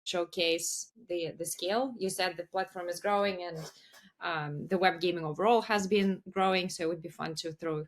showcase the scale. You said the platform is growing and the web gaming overall has been growing, so it would be fun to throw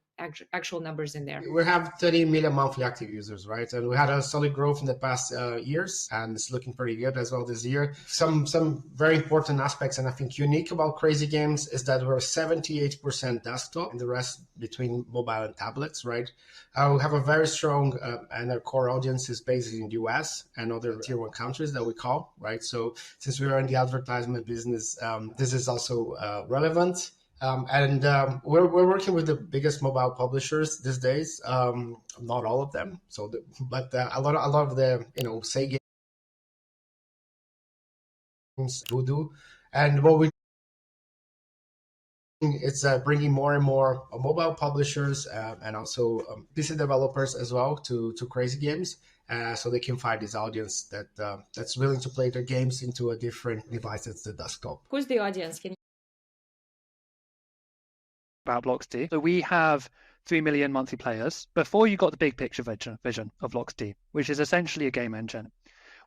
actual numbers in there. We have 30 million monthly active users, right? And we had a solid growth in the past years, and it's looking pretty good as well this year. Some very important aspects, and I think unique about Crazy Games, is that we're 78% desktop and the rest between mobile and tablets, right? We have a very strong and our core audience is based in the US and other tier 1 countries that we call, right? So since we are in the advertisement business, this is also relevant. We're working with the biggest mobile publishers these days. Not all of them, but a lot of the Say Games, Voodoo, and what we it's bringing more and more mobile publishers and also PC developers as well to Crazy Games, so they can find this audience that's willing to play their games into a different device that's the desktop. Who's the audience? Can you about Bloxd. So we have 3 million monthly players before you got the big picture vision of Bloxd, which is essentially a game engine.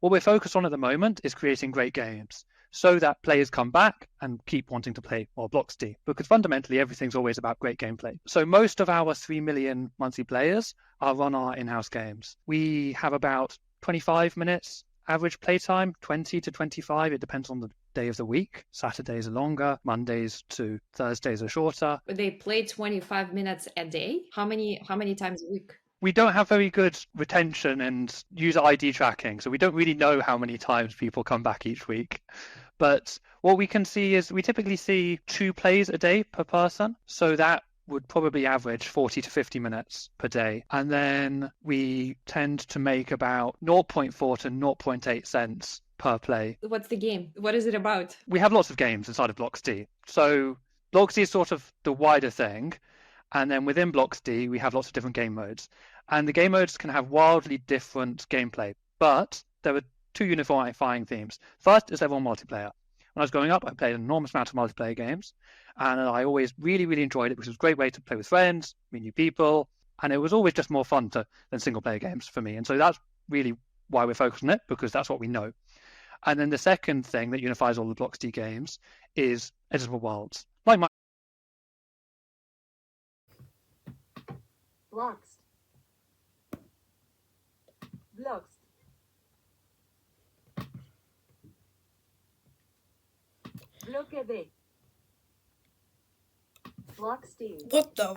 What we're focused on at the moment is creating great games so that players come back and keep wanting to play more Bloxd, because fundamentally everything's always about great gameplay. So most of our 3 million monthly players are on our in-house games. We have about 25 minutes average playtime, 20 to 25. It depends on the day of the week. Saturdays are longer, Mondays to Thursdays are shorter. They play 25 minutes a day? How many times a week? We don't have very good retention and user ID tracking, so we don't really know how many times people come back each week. But what we can see is we typically see 2 plays a day per person, so that would probably average 40 to 50 minutes per day. And then we tend to make about 0.4 to 0.8 cents per play. What's the game? What is it about? We have lots of games inside of Bloxd. So Bloxd is sort of the wider thing. And then within Bloxd, we have lots of different game modes. And the game modes can have wildly different gameplay. But there are 2 unifying themes. First is they're all multiplayer. When I was growing up, I played an enormous amount of multiplayer games. And I always really, really enjoyed it, because it was a great way to play with friends, meet new people. And it was always just more fun than single-player games for me. And so that's really why we're focused on it, because that's what we know. And then the second thing that unifies all the Bloxd games is editable worlds. Like my Bloxd. Bloxd. Bloxd. What the